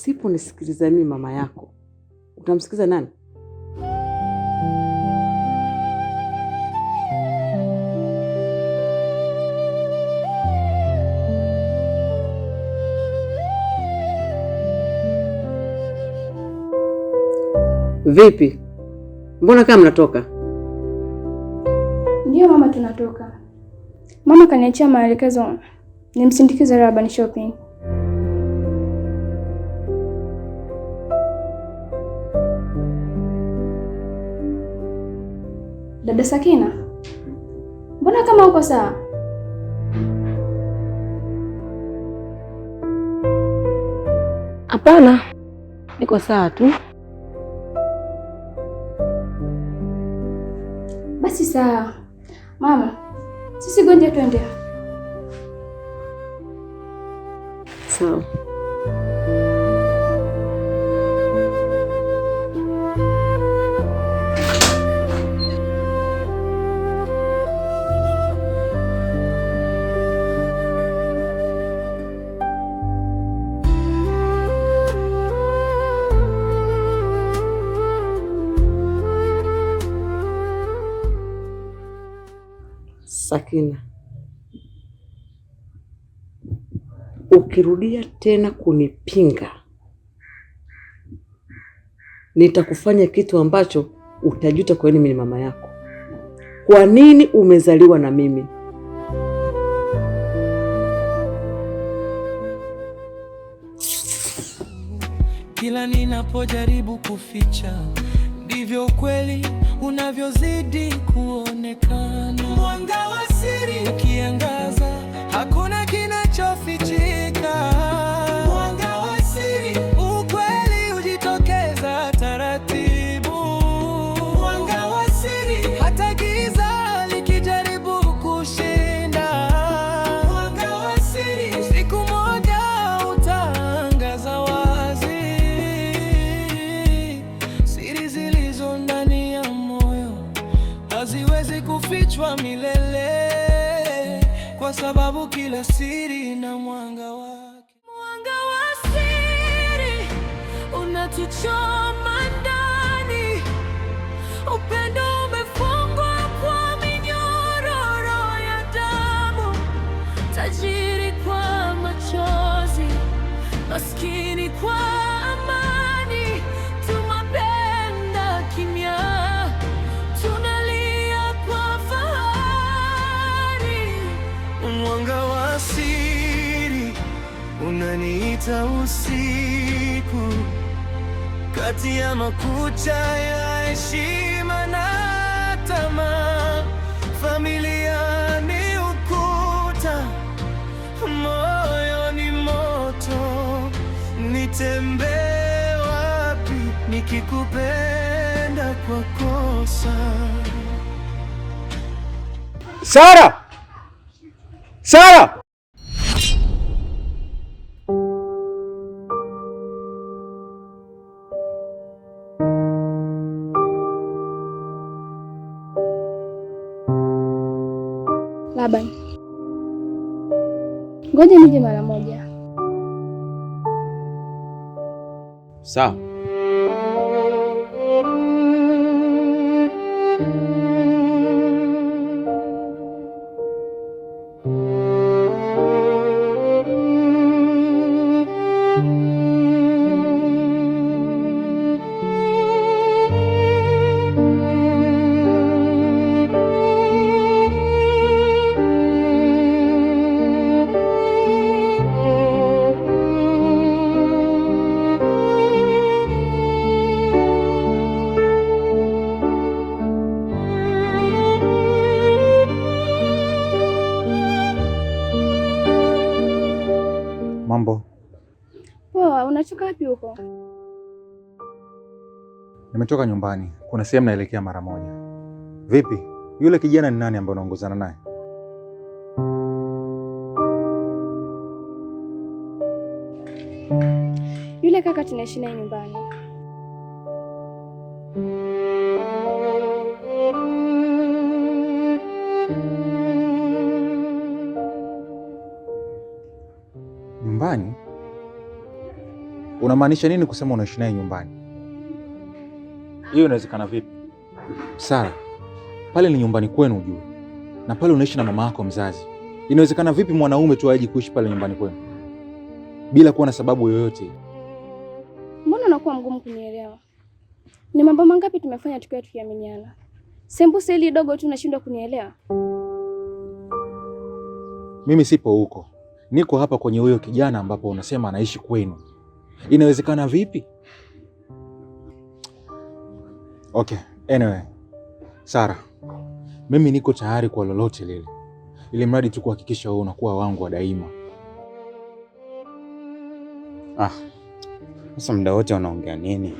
usiponisikiliza mimi mama yako, utamsikiliza nani? Vipi? Mbona kama mnatoka? Ndio mama, tunatoka. Mama kaniachia maelekezo nimsindikize Rabani shopping. Dada Sakina, mbona kama uko sawa? Hapana, niko sawa tu. Basi sawa. Mama, sisi gonje twende. Sawa. Sakina, ukirudia tena kunipinga, nitakufanya kitu ambacho utajuta kwa nini mimi ni mama yako. Kwa nini umezaliwa na mimi? Kila ninapojaribu kuficha, ndivyo kweli unavyozidi kuonekana. Mwanga wa siri ukiangaza, hakuna kinachofichika. Mwanga wa siri, ukweli hujitokeza taratibu. Mwanga wa siri, hata giza likijaribu kushinda. Mwanga wa siri, siku moja utaangaza wazi. Siri zilizo ndani ya moyo haziwezi kufichwa milele, kwa sababu kila siri na mwanga wake. Mwanga wa siri unatuchoma ndani, upendo umefungwa kwa minyororo ya damu, tajiri kwa machozi, maskini kwa amani. Tumapenda kimya, tunalia kwa fahari. Mwanga wa siri unaniita usiku, kati ya makucha ya heshima na tamaa. Familia ni ukuta, moyo ni moto. Nitembee wapi nikikupenda kwa kosa? Sara! Sara! Laban, ngoja nije mara moja. Sawa. Mambo. Poa, unatoka wapi huko? Nimetoka nyumbani. Kuna sehemu naelekea mara moja. Vipi? Yule kijana ni nani ambaye unaongozana naye? Yule kaka tunaishi naye nyumbani. Nyumbani? Unamaanisha nini kusema unaishi naye nyumbani? Hiyo inawezekana vipi? Sara, pale ni nyumbani kwenu ujue. Na pale unaishi na mama yako mzazi. Inawezekana vipi mwanaume tu aje kuishi pale nyumbani kwenu bila kuwa na sababu yoyote? Mbona unakuwa mgumu kunielewa? Ni mambo mangapi tumefanya tukiwa tukiaminiana? Sembuse hili dogo tu unashindwa kunielewa? Mimi sipo huko. Niko hapa kwenye huyo kijana ambapo unasema anaishi kwenu. Inawezekana vipi? Okay, anyway. Sara, mimi niko tayari kwa lolote lile. Ili mradi tu kuhakikisha wewe unakuwa wangu wa daima. Sasa muda wote unaongea nini?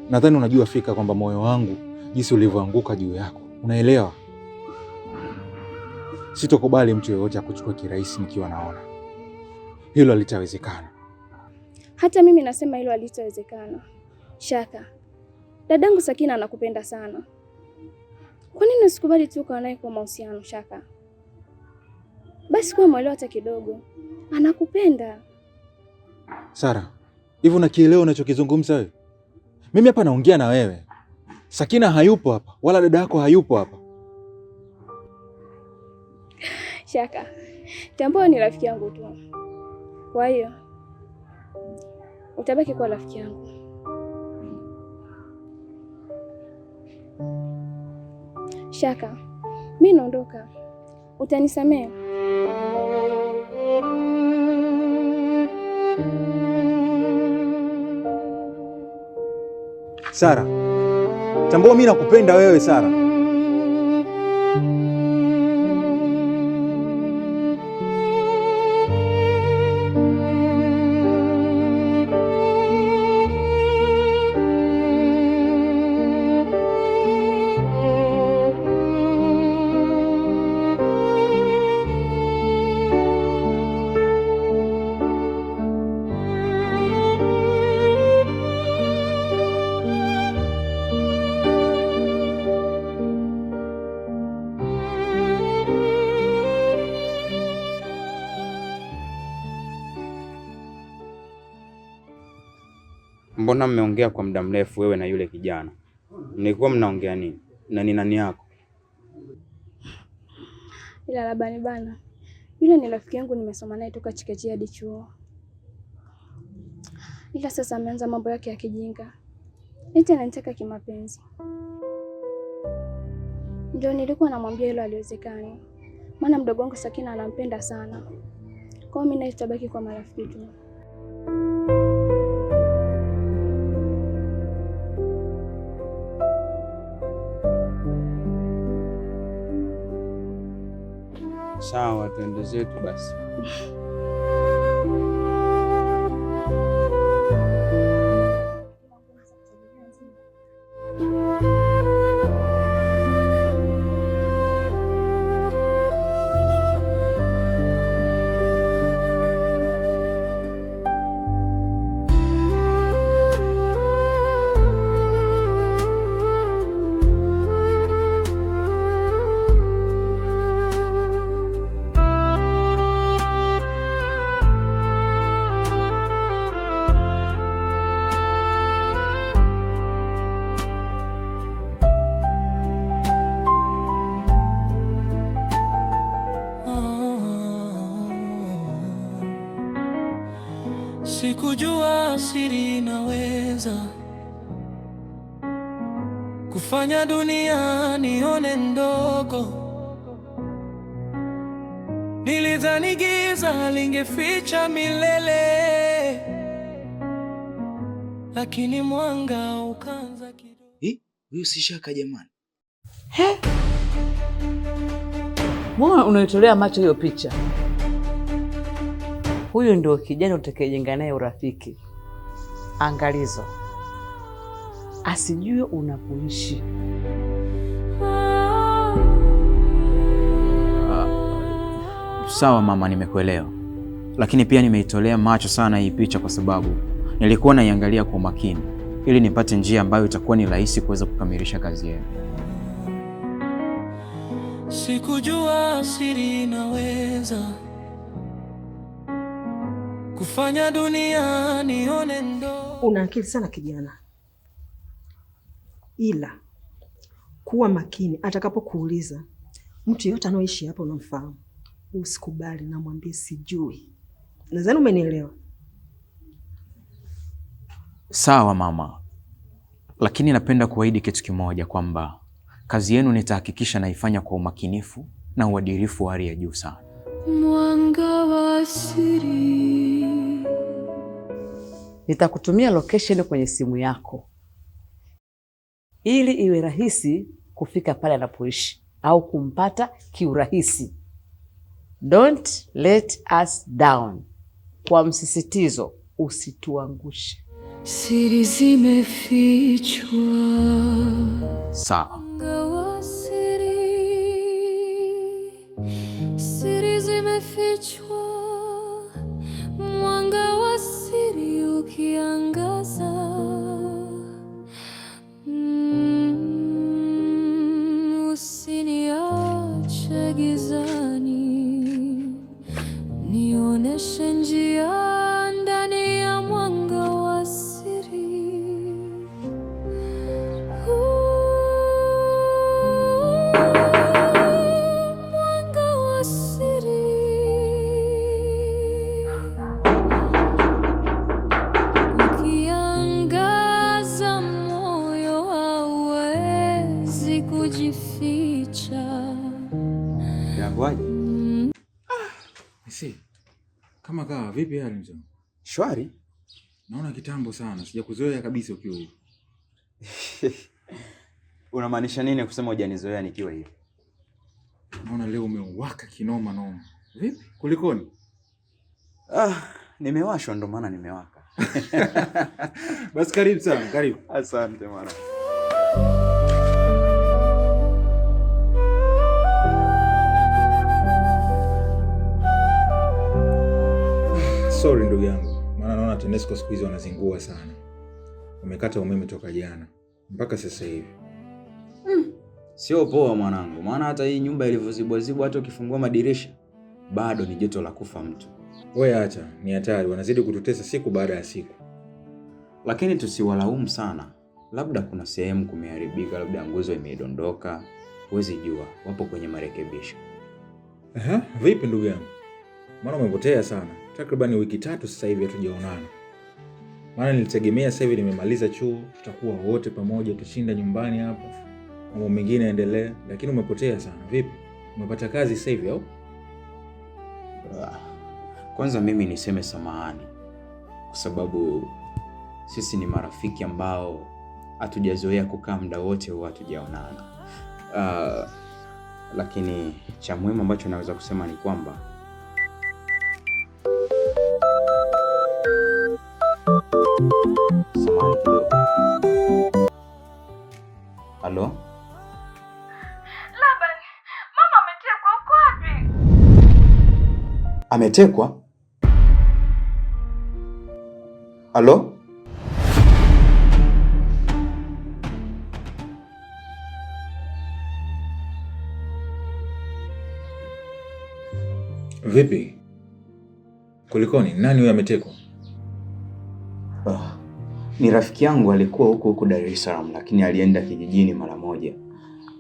Nadhani unajua fika kwamba moyo wangu jinsi ulivyoanguka juu yako. Unaelewa? Sitokubali mtu yeyote akuchukua kirahisi nikiwa naona. Hilo halitawezekana. Hata mimi nasema hilo halitawezekana. Shaka, dadangu Sakina anakupenda sana. Kwa nini usikubali tu kuwa naye kwa mahusiano, Shaka? Basi kuwa mwelewa hata kidogo. Anakupenda. Sara, hivi unakielewa unachokizungumza wewe? Mimi hapa naongea na wewe. Sakina hayupo hapa, wala dada yako hayupo hapa. Shaka, tambua ni rafiki yangu tu. Kwa hiyo utabaki kuwa rafiki yangu. Shaka, mimi naondoka. Utanisamehe? Sara, tambua mimi nakupenda wewe Sara. Mbona mmeongea kwa muda mrefu wewe na yule kijana? Mlikuwa mnaongea nini? Na ni nani yako? Ila Labani bana, yule ni rafiki yangu, nimesoma naye toka chekechea hadi chuo. Ila sasa ameanza mambo yake ya kijinga. Eti ananitaka kimapenzi. Ndio nilikuwa namwambia hilo haliwezekani. Maana mdogo wangu Sakina anampenda sana. Kwa hiyo mimi naye tutabaki kwa marafiki tu. Sawa, tuende zetu basi. Sikujua siri inaweza kufanya dunia nione ndogo. Nilidhani giza lingeficha milele, lakini mwanga ukaanza kidogo. Huyu si Shaka jamani? Mbona unaitolea macho hiyo picha? Huyu ndio kijana utakayejenga naye urafiki. Angalizo, asijue unapoishi. Sawa mama, nimekuelewa, lakini pia nimeitolea macho sana hii picha kwa sababu nilikuwa naiangalia kwa makini ili nipate njia ambayo itakuwa ni rahisi kuweza kukamilisha kazi yenu. sikujua siri inaweza kufanya dunia nione ndo. Una akili sana kijana, ila kuwa makini atakapokuuliza mtu yote anaoishi hapa unamfahamu, usikubali na mwambie sijui. Nadhani umenielewa. Sawa mama, lakini napenda kuahidi kitu kimoja, kwamba kazi yenu nitahakikisha naifanya kwa umakinifu na uadilifu wa hali ya juu sana. Mwanga wa siri. Nitakutumia location kwenye simu yako ili iwe rahisi kufika pale anapoishi au kumpata kiurahisi. Don't let us down. Kwa msisitizo, usituangushe. Siri zimefichwa. Sawa. Mwanga wa siri. Siri zimefichwa. Mwanga wa siri ukiangaza. Usiniache gizani. Nioneshe njia ndani ya mwanga wa siri. Mwanga wa siri. Ukiangaza moyo hauwezi kujificha. Yakuaje? Kama kawa, vipi hali mzee? Shwari. Naona kitambo sana, sijakuzoea kabisa ukiwa hivi. Unamaanisha nini kusema hujanizoea nikiwa hivi? Naona leo umewaka kinoma noma. Vipi? Kulikoni? Nimewashwa ndo maana nimewaka. Basi karibu sana, karibu. Asante mwana. Sorry ndugu yangu, maana naona TANESCO siku hizi wanazingua sana. Wamekata umeme toka jana mpaka sasa hivi. Sio poa mwanangu, maana hata hii nyumba ilivyozibwa hata ukifungua madirisha bado ni joto la kufa mtu. Wewe acha, ni hatari, wanazidi kututesa siku baada ya siku. Lakini tusiwalaumu sana. Labda kuna sehemu kumeharibika, labda nguzo imedondoka. Huwezi jua, wapo kwenye marekebisho. Vipi ndugu yangu? Maana umepotea sana. Takriban wiki 3 sasa hivi hatujaonana. Maana nilitegemea sasa hivi nimemaliza chuo, tutakuwa wote pamoja tushinda nyumbani hapa. Mambo mengine yaendelee, lakini umepotea sana. Vipi? Umepata kazi sasa hivi au? Kwanza mimi niseme samahani kwa sababu sisi ni marafiki ambao hatujazoea kukaa muda wote huwa hatujaonana. Lakini cha muhimu ambacho naweza kusema ni kwamba Halo? Laban, mama ametekwa, uko wapi? Ametekwa? Halo? Vipi? Kulikoni? Nani huyo ametekwa? Ni rafiki yangu alikuwa huko Dar es Salaam lakini alienda kijijini mara moja.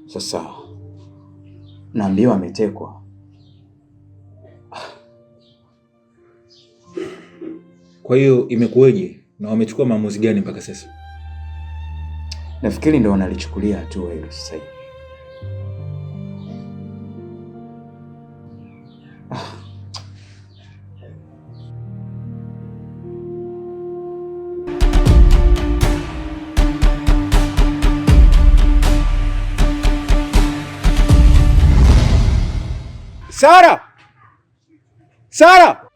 Sasa naambiwa ametekwa. Kwa hiyo imekuweje na wamechukua maamuzi gani mpaka sasa? Nafikiri ndio wanalichukulia hatua hilo sasa hivi. Sara! Sara!